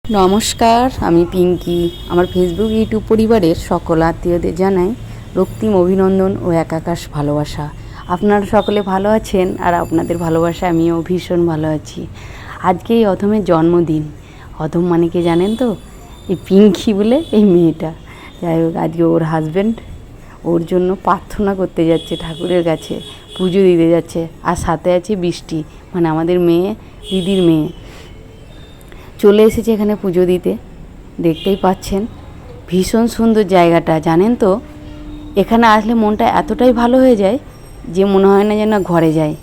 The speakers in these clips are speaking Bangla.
নমস্কার, আমি পিঙ্কি। আমার ফেসবুক ইউটিউব পরিবারের সকল আত্মীয়দের জানাই রক্তিম অভিনন্দন ও একাকাশ ভালোবাসা। আপনারা সকলে ভালো আছেন, আর আপনাদের ভালোবাসা আমিও ভীষণ ভালো আছি। আজকে এই অধমের জন্মদিন। অধম মানে কি জানেন তো? এই পিঙ্কি বলে এই মেয়েটা। যাই হোক, আজকে ওর হাজব্যান্ড ওর জন্য প্রার্থনা করতে যাচ্ছে ঠাকুরের কাছে, পুজো দিতে যাচ্ছে। আর সাথে আছে বৃষ্টি, মানে আমাদের মেয়ে, দিদির মেয়ে চলে এসেছে এখানে পুজো দিতে। দেখতেই পাচ্ছেন ভীষণ সুন্দর জায়গাটা। জানেন তো, এখানে আসলে মনটা এতটাই ভালো হয়ে যায় যে মনে হয় না যেন ঘরে যায়।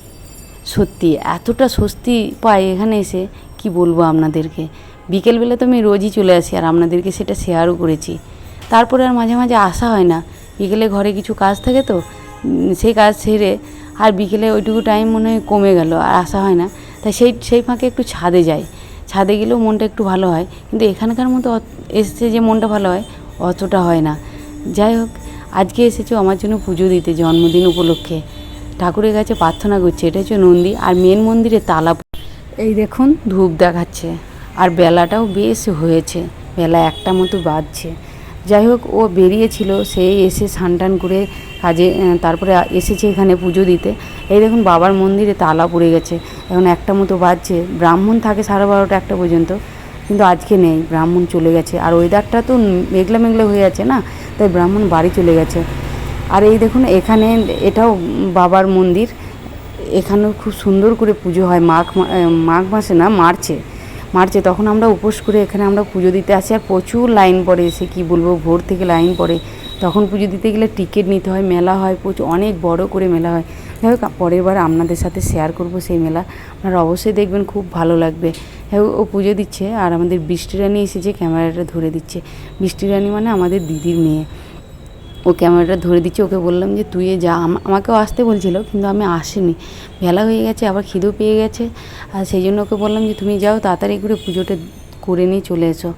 সত্যি এতটা স্বস্তি পাই এখানে এসে, কি বলবো আপনাদেরকে। বিকেলবেলা তো আমি রোজই চলে আসি, আর আপনাদেরকে সেটা শেয়ারও করেছি। তারপরে আর মাঝে মাঝে আসা হয় না। বিকেলে ঘরে কিছু কাজ থাকে তো, সেই কাজ সেরে আর বিকেলে ওইটুকু টাইম মনে হয় কমে গেল, আর আসা হয় না। তাই সেই ফাঁকে একটু ছাদে যাই। ছাদে গেলেও মনটা একটু ভালো হয়, কিন্তু এখানকার মতো এসে যে মনটা ভালো হয় অতটা হয় না। যাই হোক, আজকে এসেছো আমার জন্য পুজো দিতে, জন্মদিন উপলক্ষে ঠাকুরের কাছে প্রার্থনা করছে। এটা হচ্ছে নন্দী, আর মেন মন্দিরে তালা। এই দেখুন ধূপ দেখাচ্ছে, আর বেলাটাও বেশ হয়েছে, বেলা একটা মতো বাজছে। যাই হোক, ও বেরিয়েছিল, সেই এসে স্নান করে কাজে তারপরে এসেছে এখানে পুজো দিতে। এই দেখুন বাবার মন্দিরে তালা পড়ে গেছে, এখন একটা মতো বাজছে। ব্রাহ্মণ থাকে 12:30 একটা পর্যন্ত, কিন্তু আজকে নেই, ব্রাহ্মণ চলে গেছে। আর ওয়েদারটা তো মেঘলা মেঘলা হয়ে আছে না, তাই ব্রাহ্মণ বাড়ি চলে গেছে। আর এই দেখুন এখানে, এটাও বাবার মন্দির। এখানেও খুব সুন্দর করে পুজো হয় মাঘ মাসে না, মার্চে তখন আমরা উপোস করে এখানে আমরা পুজো দিতে আসি। আর প্রচুর লাইন পড়ে, এসে কি বলবো, ভোর থেকে লাইন পড়ে। তখন পুজো দিতে গেলে টিকিট নিতে হয়, মেলা হয় প্রচুর, অনেক বড় করে মেলা হয়। যাই হোক, পরের বার আপনাদের সাথে শেয়ার করব সেই মেলা, আপনারা অবশ্যই দেখবেন, খুব ভালো লাগবে। হ্যাঁ, ও পুজো দিচ্ছে, আর আমাদের বৃষ্টি রানী এসেছে ক্যামেরাটা ধরে দিচ্ছে। বৃষ্টি রানী মানে আমাদের দিদির মেয়ে, ও ক্যামেরাটা ধরে দিচ্ছে। ওকে বললাম যে তুই যা, আমাকেও আসতে বলছিল, কিন্তু আমি আসিনি, বেলা হয়ে গেছে, আবার খিদেও পেয়ে গেছে। আর সেই জন্য ওকে বললাম যে তুমি যাও, তাড়াতাড়ি করে পুজোটা করে নিয়ে চলে এসো,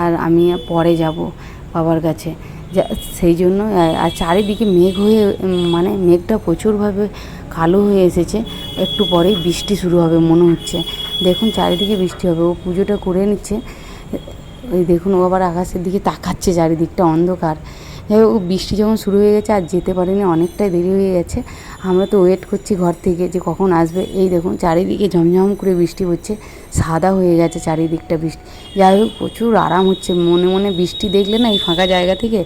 আর আমি পরে যাব বাবার কাছে। সেই জন্য। আর চারিদিকে মেঘ হয়ে, মানে মেঘটা প্রচুরভাবে কালো হয়ে এসেছে। একটু পরেই বৃষ্টি শুরু হবে মনে হচ্ছে। দেখুন চারিদিকে বৃষ্টি হবে। ও পুজোটা করে নিচ্ছে। ওই দেখুন, ও আবার আকাশের দিকে তাকাচ্ছে, চারিদিকটা অন্ধকার। যাই হোক, বৃষ্টি যখন শুরু হয়ে গেছে, আর যেতে পারিনি, অনেকটাই দেরি হয়ে গেছে। আমরা তো ওয়েট করছি ঘর থেকে যে কখন আসবে। এই দেখুন চারিদিকে ঝমঝম করে বৃষ্টি হচ্ছে, সাদা হয়ে গেছে চারিদিকটা বৃষ্টি। যাই হোক, প্রচুর আরাম হচ্ছে মনে মনে। বৃষ্টি দেখলে না, এই ফাঁকা জায়গা থেকে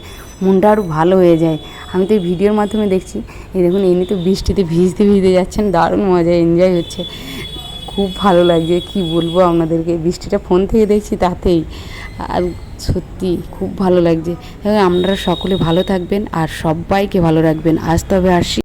মনটা আরও ভালো হয়ে যায়। আমি তো এই ভিডিওর মাধ্যমে দেখছি। এই দেখুন এমনি তো বৃষ্টিতে ভিজতে ভিজতে যাচ্ছেন, দারুণ মজা, এনজয় হচ্ছে, খুব ভালো লাগছে। কি বলবো আপনাদেরকে, বৃষ্টিটা ফোন থেকে দেখছি তাতেই, আর সত্যি খুব ভালো লাগছে। আপনারা সকলে ভালো থাকবেন, আর সবাইকে ভালো রাখবেন। আজ তবে আসি।